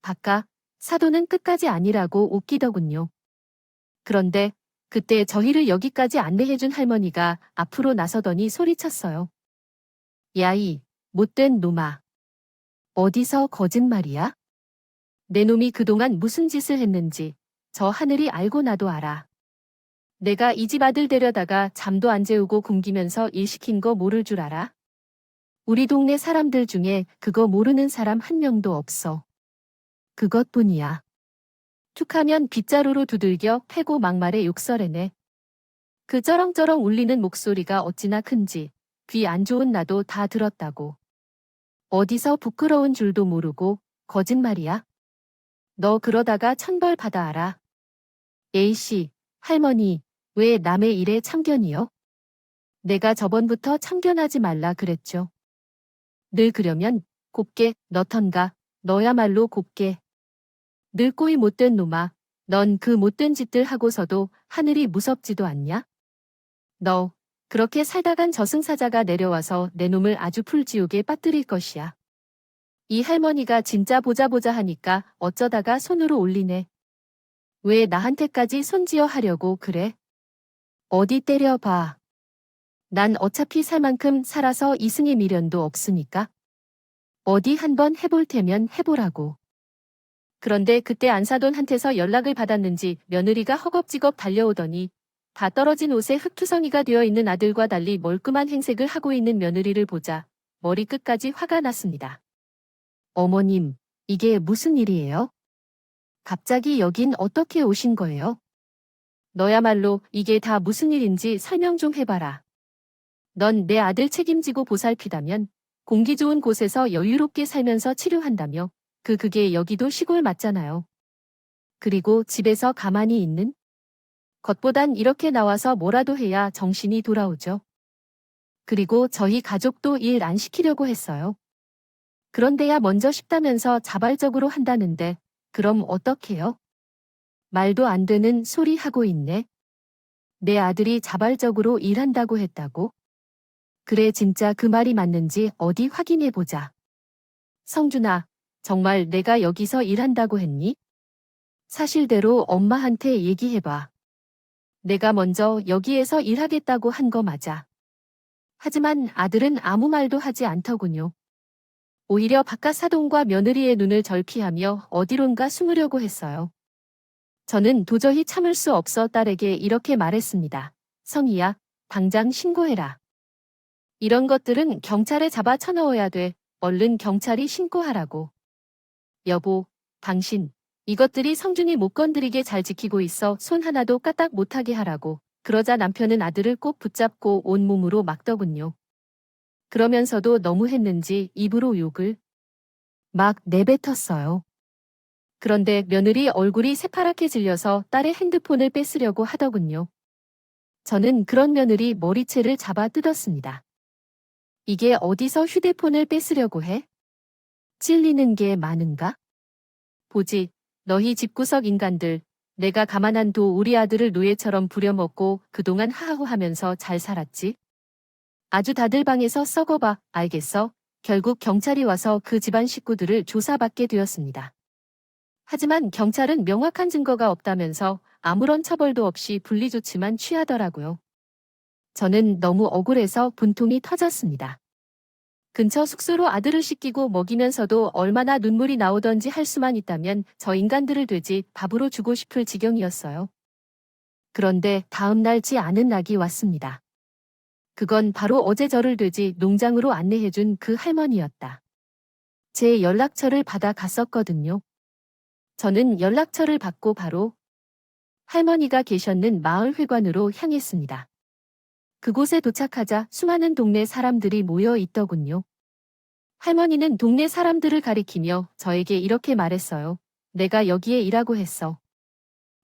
바까 사도는 끝까지 아니라고 웃기더군요. 그런데 그때 저희를 여기까지 안내해준 할머니가 앞으로 나서더니 소리쳤어요. 야이, 못된 놈아. 어디서 거짓말이야? 내 놈이 그동안 무슨 짓을 했는지 저 하늘이 알고 나도 알아. 내가 이 집 아들 데려다가 잠도 안 재우고 굶기면서 일 시킨 거 모를 줄 알아? 우리 동네 사람들 중에 그거 모르는 사람 한 명도 없어. 그것뿐이야. 툭하면 빗자루로 두들겨 패고 막말에 욕설해내. 그 쩌렁쩌렁 울리는 목소리가 어찌나 큰지 귀 안 좋은 나도 다 들었다고. 어디서 부끄러운 줄도 모르고 거짓말이야. 너 그러다가 천벌 받아 알아. A씨, 할머니, 왜 남의 일에 참견이요? 내가 저번부터 참견하지 말라 그랬죠. 늘 그러면 곱게 너턴가, 너야말로 곱게. 늙고이 못된 놈아, 넌 그 못된 짓들 하고서도 하늘이 무섭지도 않냐? 너, 그렇게 살다간 저승사자가 내려와서 내 놈을 아주 풀지옥에 빠뜨릴 것이야. 이 할머니가 진짜 보자 보자 하니까 어쩌다가 손으로 올리네. 왜 나한테까지 손지어 하려고 그래? 어디 때려봐. 난 어차피 살 만큼 살아서 이승의 미련도 없으니까. 어디 한번 해볼 테면 해보라고. 그런데 그때 안사돈한테서 연락을 받았는지 며느리가 허겁지겁 달려오더니 다 떨어진 옷에 흙투성이가 되어 있는 아들과 달리 멀끔한 행색을 하고 있는 며느리를 보자 머리끝까지 화가 났습니다. 어머님, 이게 무슨 일이에요? 갑자기 여긴 어떻게 오신 거예요? 너야말로 이게 다 무슨 일인지 설명 좀 해봐라. 넌 내 아들 책임지고 보살피다면 공기 좋은 곳에서 여유롭게 살면서 치료한다며 그게 여기도 시골 맞잖아요. 그리고 집에서 가만히 있는? 겉보단 이렇게 나와서 뭐라도 해야 정신이 돌아오죠. 그리고 저희 가족도 일 안 시키려고 했어요. 그런데야 먼저 쉽다면서 자발적으로 한다는데 그럼 어떡해요? 말도 안 되는 소리 하고 있네. 내 아들이 자발적으로 일한다고 했다고? 그래 진짜 그 말이 맞는지 어디 확인해보자. 성준아, 정말 내가 여기서 일한다고 했니? 사실대로 엄마한테 얘기해봐. 내가 먼저 여기에서 일하겠다고 한 거 맞아. 하지만 아들은 아무 말도 하지 않더군요. 오히려 바깥 사돈과 며느리의 눈을 절피하며 어디론가 숨으려고 했어요. 저는 도저히 참을 수 없어 딸에게 이렇게 말했습니다. 성희야, 당장 신고해라. 이런 것들은 경찰에 잡아 쳐넣어야 돼. 얼른 경찰이 신고하라고. 여보, 당신, 이것들이 성준이 못 건드리게 잘 지키고 있어 손 하나도 까딱 못하게 하라고. 그러자 남편은 아들을 꼭 붙잡고 온몸으로 막더군요. 그러면서도 너무했는지 입으로 욕을 막 내뱉었어요. 그런데 며느리 얼굴이 새파랗게 질려서 딸의 핸드폰을 뺏으려고 하더군요. 저는 그런 며느리 머리채를 잡아 뜯었습니다. 이게 어디서 휴대폰을 뺏으려고 해? 찔리는 게 많은가? 보지, 너희 집구석 인간들. 내가 가만 안 둬 우리 아들을 노예처럼 부려먹고 그동안 하하호하면서 잘 살았지? 아주 다들 방에서 썩어봐, 알겠어? 결국 경찰이 와서 그 집안 식구들을 조사받게 되었습니다. 하지만 경찰은 명확한 증거가 없다면서 아무런 처벌도 없이 분리조치만 취하더라고요. 저는 너무 억울해서 분통이 터졌습니다. 근처 숙소로 아들을 씻기고 먹이면서도 얼마나 눈물이 나오던지 할 수만 있다면 저 인간들을 돼지 밥으로 주고 싶을 지경이었어요. 그런데 다음 날 지 않은 낙이 왔습니다. 그건 바로 어제 저를 돼지 농장으로 안내해준 그 할머니였다. 제 연락처를 받아 갔었거든요. 저는 연락처를 받고 바로 할머니가 계셨는 마을 회관으로 향했습니다. 그곳에 도착하자 수많은 동네 사람들이 모여 있더군요. 할머니는 동네 사람들을 가리키며 저에게 이렇게 말했어요. 내가 여기에 일하고 했어.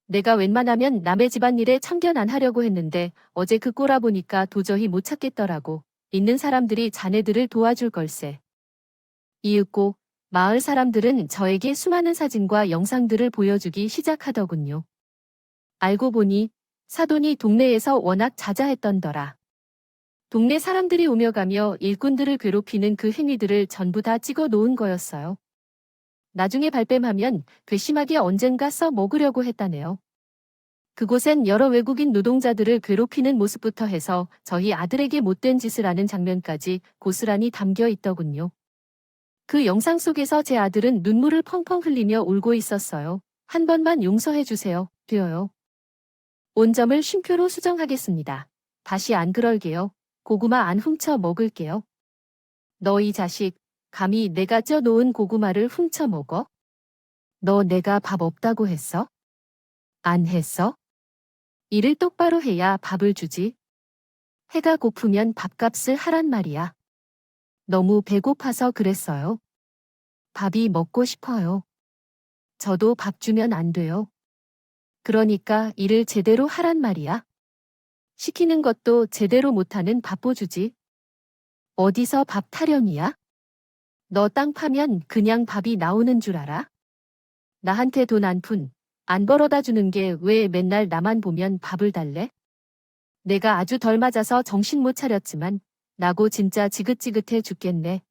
내가 웬만하면 남의 집안일에 참견 안 하려고 했는데 어제 그 꼴아 보니까 도저히 못 찾겠더라고. 있는 사람들이 자네들을 도와줄 걸세. 이윽고 마을 사람들은 저에게 수많은 사진과 영상들을 보여주기 시작하더군요. 알고 보니 사돈이 동네에서 워낙 자자했던더라. 동네 사람들이 오며 가며 일꾼들을 괴롭히는 그 행위들을 전부 다 찍어 놓은 거였어요. 나중에 발뺌하면 괘씸하게 언젠가 써먹으려고 했다네요. 그곳엔 여러 외국인 노동자들을 괴롭히는 모습부터 해서 저희 아들에게 못된 짓을 하는 장면까지 고스란히 담겨 있더군요. 그 영상 속에서 제 아들은 눈물을 펑펑 흘리며 울고 있었어요. 한 번만 용서해 주세요. 되어요. 온점을 쉼표로 수정하겠습니다. 다시 안 그럴게요. 고구마 안 훔쳐 먹을게요. 너 이 자식, 감히 내가 쪄놓은 고구마를 훔쳐 먹어? 너 내가 밥 없다고 했어? 안 했어? 일을 똑바로 해야 밥을 주지. 해가 고프면 밥값을 하란 말이야. 너무 배고파서 그랬어요. 밥이 먹고 싶어요. 저도 밥 주면 안 돼요. 그러니까 일을 제대로 하란 말이야. 시키는 것도 제대로 못하는 밥보주지. 어디서 밥 타령이야? 너 땅 파면 그냥 밥이 나오는 줄 알아? 나한테 돈 한 푼 안 벌어다 주는 게 왜 맨날 나만 보면 밥을 달래? 내가 아주 덜 맞아서 정신 못 차렸지만 나고 진짜 지긋지긋해 죽겠네.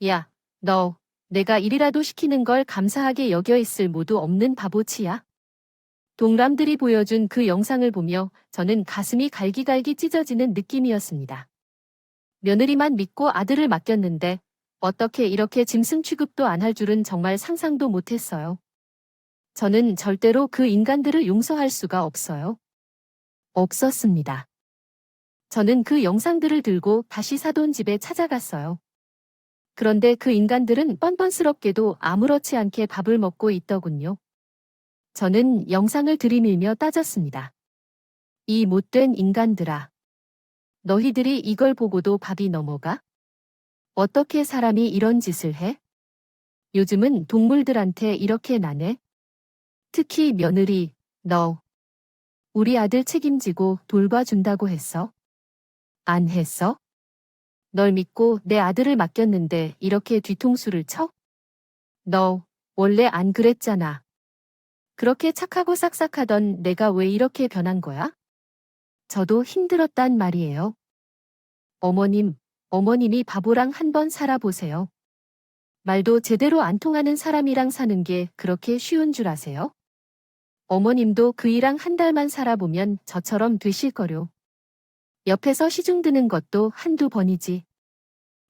야, 너 내가 일이라도 시키는 걸 감사하게 여겨 있을 모두 없는 바보치야. 동람들이 보여준 그 영상을 보며 저는 가슴이 갈기갈기 찢어지는 느낌이었습니다. 며느리만 믿고 아들을 맡겼는데 어떻게 이렇게 짐승 취급도 안 할 줄은 정말 상상도 못했어요. 저는 절대로 그 인간들을 용서할 수가 없어요. 없었습니다. 저는 그 영상들을 들고 다시 사돈 집에 찾아갔어요. 그런데 그 인간들은 뻔뻔스럽게도 아무렇지 않게 밥을 먹고 있더군요. 저는 영상을 들이밀며 따졌습니다. 이 못된 인간들아. 너희들이 이걸 보고도 밥이 넘어가? 어떻게 사람이 이런 짓을 해? 요즘은 동물들한테 이렇게 나네? 특히 며느리, 너. 우리 아들 책임지고 돌봐준다고 했어? 안 했어? 널 믿고 내 아들을 맡겼는데 이렇게 뒤통수를 쳐? 너, 원래 안 그랬잖아. 그렇게 착하고 싹싹하던 내가 왜 이렇게 변한 거야? 저도 힘들었단 말이에요. 어머님이 바보랑 한번 살아보세요. 말도 제대로 안 통하는 사람이랑 사는 게 그렇게 쉬운 줄 아세요? 어머님도 그이랑 한 달만 살아보면 저처럼 되실 거요. 옆에서 시중 드는 것도 한두 번이지.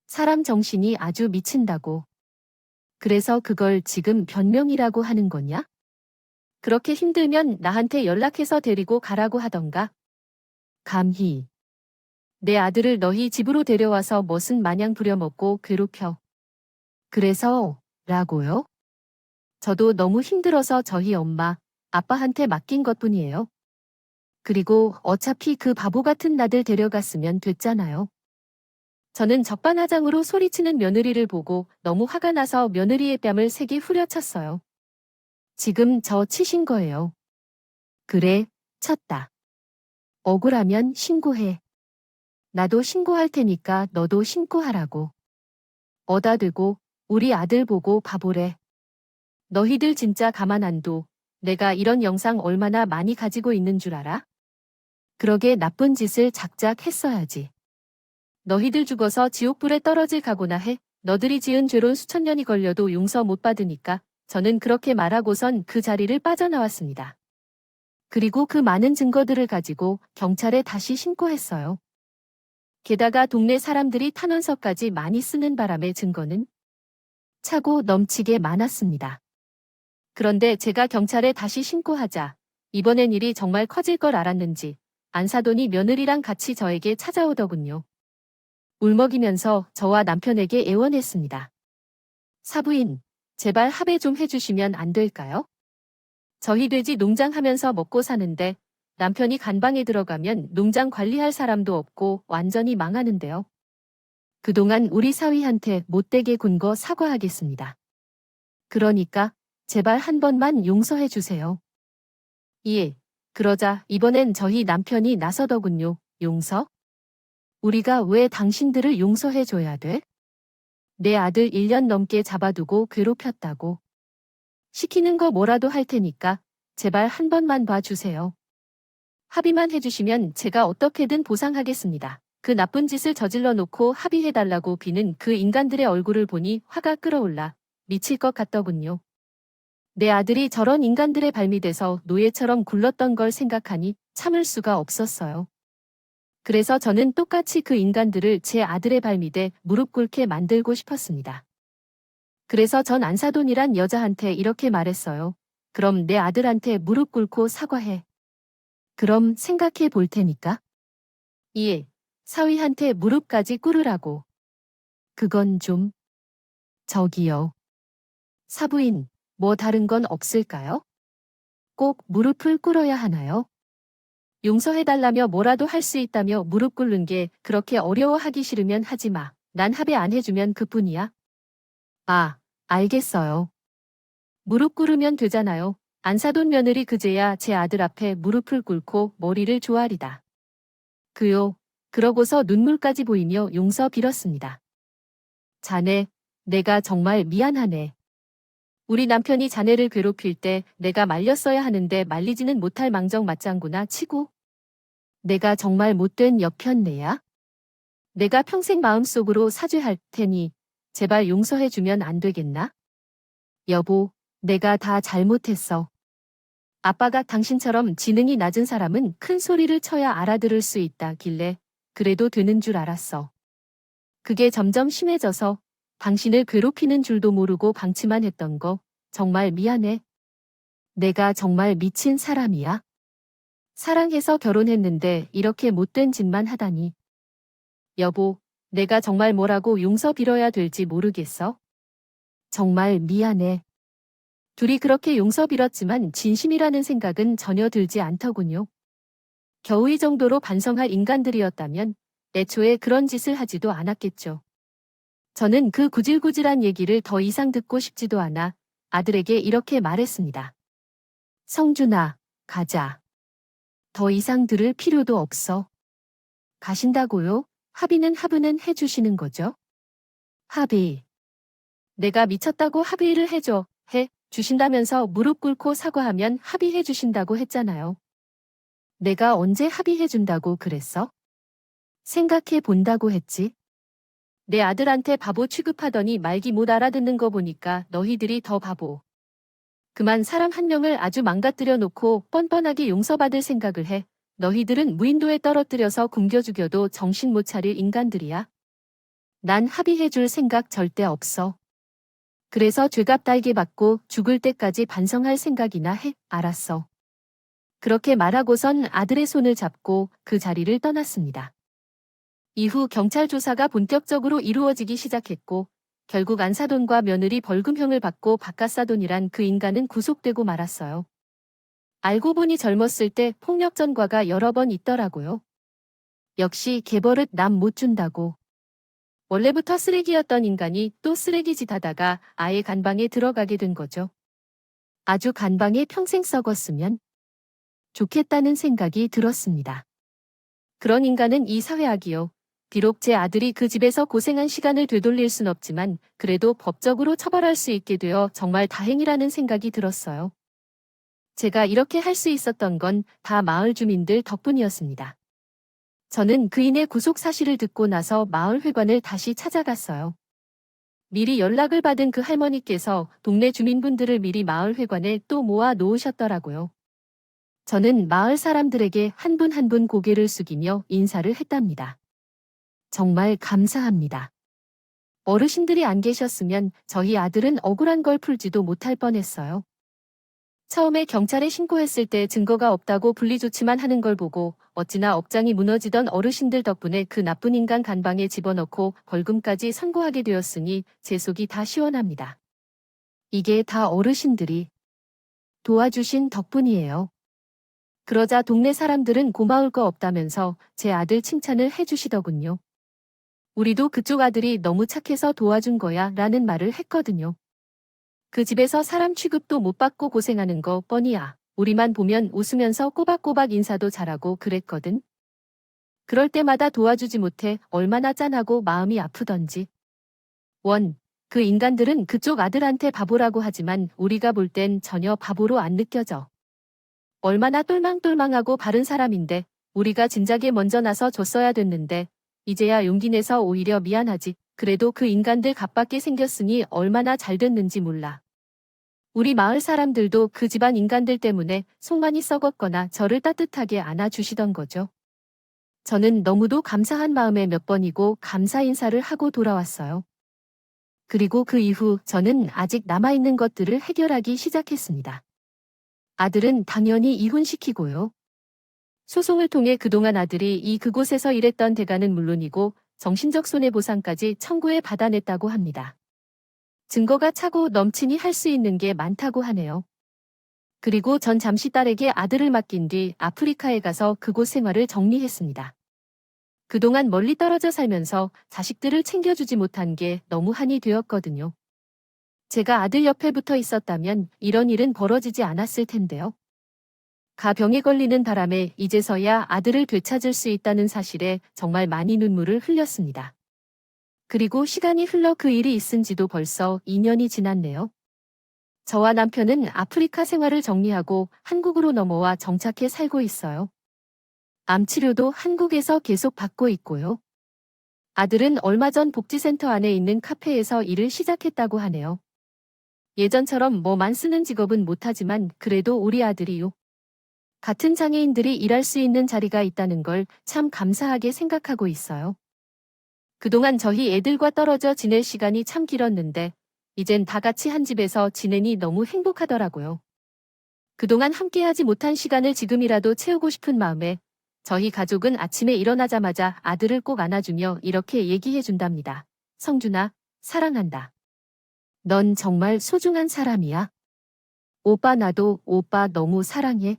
사람 정신이 아주 미친다고. 그래서 그걸 지금 변명이라고 하는 거냐? 그렇게 힘들면 나한테 연락해서 데리고 가라고 하던가. 감히. 내 아들을 너희 집으로 데려와서 멋은 마냥 부려먹고 괴롭혀. 그래서, 라고요? 저도 너무 힘들어서 저희 엄마, 아빠한테 맡긴 것뿐이에요. 그리고 어차피 그 바보 같은 나들 데려갔으면 됐잖아요. 저는 적반하장으로 소리치는 며느리를 보고 너무 화가 나서 며느리의 뺨을 3개 후려쳤어요. 지금 저 치신 거예요. 그래, 쳤다. 억울하면 신고해. 나도 신고할 테니까 너도 신고하라고. 어다 대고 우리 아들 보고 바보래. 너희들 진짜 가만 안 둬. 내가 이런 영상 얼마나 많이 가지고 있는 줄 알아? 그러게 나쁜 짓을 작작 했어야지. 너희들 죽어서 지옥불에 떨어질 각오나 해. 너들이 지은 죄로 수천 년이 걸려도 용서 못 받으니까 저는 그렇게 말하고선 그 자리를 빠져나왔습니다. 그리고 그 많은 증거들을 가지고 경찰에 다시 신고했어요. 게다가 동네 사람들이 탄원서까지 많이 쓰는 바람에 증거는 차고 넘치게 많았습니다. 그런데 제가 경찰에 다시 신고하자 이번엔 일이 정말 커질 걸 알았는지 안사돈이 며느리랑 같이 저에게 찾아오더군요. 울먹이면서 저와 남편에게 애원했습니다. 사부인, 제발 합의 좀 해주시면 안 될까요? 저희 돼지 농장 하면서 먹고 사는데 남편이 간방에 들어가면 농장 관리할 사람도 없고 완전히 망하는데요. 그동안 우리 사위한테 못되게 군 거 사과하겠습니다. 그러니까 제발 한 번만 용서해 주세요. 예. 그러자 이번엔 저희 남편이 나서더군요. 용서? 우리가 왜 당신들을 용서해 줘야 돼? 내 아들 1년 넘게 잡아두고 괴롭혔다고. 시키는 거 뭐라도 할 테니까 제발 한 번만 봐주세요. 합의만 해주시면 제가 어떻게든 보상하겠습니다. 그 나쁜 짓을 저질러 놓고 합의해달라고 비는 그 인간들의 얼굴을 보니 화가 끓어올라 미칠 것 같더군요. 내 아들이 저런 인간들의 발밑에서 노예처럼 굴렀던 걸 생각하니 참을 수가 없었어요. 그래서 저는 똑같이 그 인간들을 제 아들의 발밑에 무릎 꿇게 만들고 싶었습니다. 그래서 전 안사돈이란 여자한테 이렇게 말했어요. 그럼 내 아들한테 무릎 꿇고 사과해. 그럼 생각해 볼 테니까. 예, 사위한테 무릎까지 꿇으라고. 그건 좀. 저기요. 사부인, 뭐 다른 건 없을까요? 꼭 무릎을 꿇어야 하나요? 용서해달라며 뭐라도 할 수 있다며 무릎 꿇는 게 그렇게 어려워하기 싫으면 하지 마. 난 합의 안 해주면 그뿐이야. 아, 알겠어요. 무릎 꿇으면 되잖아요. 안사돈 며느리 그제야 제 아들 앞에 무릎을 꿇고 머리를 조아리다. 그요. 그러고서 눈물까지 보이며 용서 빌었습니다. 자네, 내가 정말 미안하네. 우리 남편이 자네를 괴롭힐 때 내가 말렸어야 하는데 말리지는 못할 망정 맞장구나 치고. 내가 정말 못된 여편네야? 내가 평생 마음속으로 사죄할 테니 제발 용서해주면 안 되겠나? 여보, 내가 다 잘못했어. 아빠가 당신처럼 지능이 낮은 사람은 큰 소리를 쳐야 알아들을 수 있다길래 그래도 되는 줄 알았어. 그게 점점 심해져서 당신을 괴롭히는 줄도 모르고 방치만 했던 거 정말 미안해. 내가 정말 미친 사람이야. 사랑해서 결혼했는데 이렇게 못된 짓만 하다니. 여보, 내가 정말 뭐라고 용서 빌어야 될지 모르겠어. 정말 미안해. 둘이 그렇게 용서 빌었지만 진심이라는 생각은 전혀 들지 않더군요. 겨우 이 정도로 반성할 인간들이었다면 애초에 그런 짓을 하지도 않았겠죠. 저는 그 구질구질한 얘기를 더 이상 듣고 싶지도 않아 아들에게 이렇게 말했습니다. 성준아, 가자. 더 이상 들을 필요도 없어. 가신다고요? 합의는 해주시는 거죠? 합의. 내가 미쳤다고 합의를 해 주신다면서 무릎 꿇고 사과하면 합의해 주신다고 했잖아요. 내가 언제 합의해 준다고 그랬어? 생각해 본다고 했지. 내 아들한테 바보 취급하더니 말기 못 알아듣는 거 보니까 너희들이 더 바보. 그만 사람 한 명을 아주 망가뜨려 놓고 뻔뻔하게 용서받을 생각을 해. 너희들은 무인도에 떨어뜨려서 굶겨 죽여도 정신 못 차릴 인간들이야. 난 합의해 줄 생각 절대 없어. 그래서 죄값 달게 받고 죽을 때까지 반성할 생각이나 해. 알았어. 그렇게 말하고선 아들의 손을 잡고 그 자리를 떠났습니다. 이후 경찰 조사가 본격적으로 이루어지기 시작했고 결국 안사돈과 며느리 벌금형을 받고 바깥사돈이란 그 인간은 구속되고 말았어요. 알고 보니 젊었을 때 폭력 전과가 여러 번 있더라고요. 역시 개버릇 남 못 준다고. 원래부터 쓰레기였던 인간이 또 쓰레기짓 하다가 아예 간방에 들어가게 된 거죠. 아주 간방에 평생 썩었으면 좋겠다는 생각이 들었습니다. 그런 인간은 이 사회악이요. 비록 제 아들이 그 집에서 고생한 시간을 되돌릴 순 없지만 그래도 법적으로 처벌할 수 있게 되어 정말 다행이라는 생각이 들었어요. 제가 이렇게 할 수 있었던 건 다 마을 주민들 덕분이었습니다. 저는 그인의 구속 사실을 듣고 나서 마을 회관을 다시 찾아갔어요. 미리 연락을 받은 그 할머니께서 동네 주민분들을 미리 마을 회관에 또 모아 놓으셨더라고요. 저는 마을 사람들에게 한 분 한 분 고개를 숙이며 인사를 했답니다. 정말 감사합니다. 어르신들이 안 계셨으면 저희 아들은 억울한 걸 풀지도 못할 뻔했어요. 처음에 경찰에 신고했을 때 증거가 없다고 분리조치만 하는 걸 보고 어찌나 업장이 무너지던 어르신들 덕분에 그 나쁜 인간 간방에 집어넣고 벌금까지 선고하게 되었으니 제 속이 다 시원합니다. 이게 다 어르신들이 도와주신 덕분이에요. 그러자 동네 사람들은 고마울 거 없다면서 제 아들 칭찬을 해주시더군요. 우리도 그쪽 아들이 너무 착해서 도와준 거야 라는 말을 했거든요. 그 집에서 사람 취급도 못 받고 고생하는 거 뻔히야. 우리만 보면 웃으면서 꼬박꼬박 인사도 잘하고 그랬거든. 그럴 때마다 도와주지 못해 얼마나 짠하고 마음이 아프던지. 그 인간들은 그쪽 아들한테 바보라고 하지만 우리가 볼 땐 전혀 바보로 안 느껴져. 얼마나 똘망똘망하고 바른 사람인데 우리가 진작에 먼저 나서 줬어야 됐는데 이제야 용기 내서 오히려 미안하지. 그래도 그 인간들 갑받게 생겼으니 얼마나 잘 됐는지 몰라. 우리 마을 사람들도 그 집안 인간들 때문에 속 많이 썩었거나 저를 따뜻하게 안아주시던 거죠. 저는 너무도 감사한 마음에 몇 번이고 감사 인사를 하고 돌아왔어요. 그리고 그 이후 저는 아직 남아있는 것들을 해결하기 시작했습니다. 아들은 당연히 이혼시키고요. 소송을 통해 그동안 아들이 그곳에서 일했던 대가는 물론이고 정신적 손해보상까지 청구해 받아냈다고 합니다. 증거가 차고 넘치니 할 수 있는 게 많다고 하네요. 그리고 전 잠시 딸에게 아들을 맡긴 뒤 아프리카에 가서 그곳 생활을 정리했습니다. 그동안 멀리 떨어져 살면서 자식들을 챙겨주지 못한 게 너무 한이 되었거든요. 제가 아들 옆에 붙어 있었다면 이런 일은 벌어지지 않았을 텐데요. 가병에 걸리는 바람에 이제서야 아들을 되찾을 수 있다는 사실에 정말 많이 눈물을 흘렸습니다. 그리고 시간이 흘러 그 일이 있은 지도 벌써 2년이 지났네요. 저와 남편은 아프리카 생활을 정리하고 한국으로 넘어와 정착해 살고 있어요. 암 치료도 한국에서 계속 받고 있고요. 아들은 얼마 전 복지센터 안에 있는 카페에서 일을 시작했다고 하네요. 예전처럼 뭐만 쓰는 직업은 못하지만 그래도 우리 아들이요. 같은 장애인들이 일할 수 있는 자리가 있다는 걸 참 감사하게 생각하고 있어요. 그동안 저희 애들과 떨어져 지낼 시간이 참 길었는데 이젠 다 같이 한 집에서 지내니 너무 행복하더라고요. 그동안 함께하지 못한 시간을 지금이라도 채우고 싶은 마음에 저희 가족은 아침에 일어나자마자 아들을 꼭 안아주며 이렇게 얘기해 준답니다. 성준아, 사랑한다. 넌 정말 소중한 사람이야. 오빠 나도 오빠 너무 사랑해.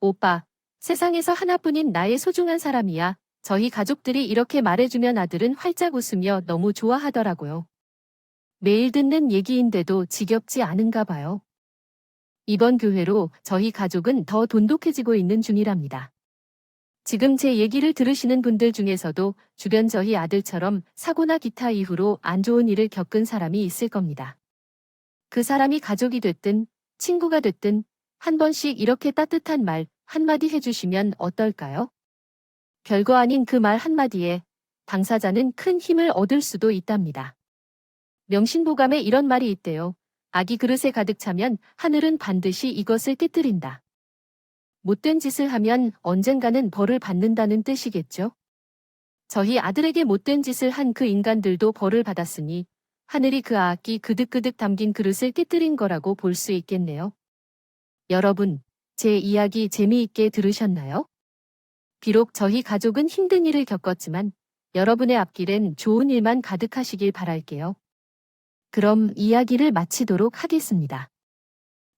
오빠, 세상에서 하나뿐인 나의 소중한 사람이야. 저희 가족들이 이렇게 말해주면 아들은 활짝 웃으며 너무 좋아하더라고요. 매일 듣는 얘기인데도 지겹지 않은가 봐요. 이번 교회로 저희 가족은 더 돈독해지고 있는 중이랍니다. 지금 제 얘기를 들으시는 분들 중에서도 주변 저희 아들처럼 사고나 기타 이후로 안 좋은 일을 겪은 사람이 있을 겁니다. 그 사람이 가족이 됐든 친구가 됐든 한 번씩 이렇게 따뜻한 말 한마디 해주시면 어떨까요? 별거 아닌 그 말 한마디에 당사자는 큰 힘을 얻을 수도 있답니다. 명신보감에 이런 말이 있대요. 아기 그릇에 가득 차면 하늘은 반드시 이것을 깨뜨린다. 못된 짓을 하면 언젠가는 벌을 받는다는 뜻이겠죠? 저희 아들에게 못된 짓을 한 그 인간들도 벌을 받았으니 하늘이 그 아기 그득그득 담긴 그릇을 깨뜨린 거라고 볼 수 있겠네요. 여러분, 제 이야기 재미있게 들으셨나요? 비록 저희 가족은 힘든 일을 겪었지만 여러분의 앞길엔 좋은 일만 가득하시길 바랄게요. 그럼 이야기를 마치도록 하겠습니다.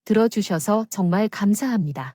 들어주셔서 정말 감사합니다.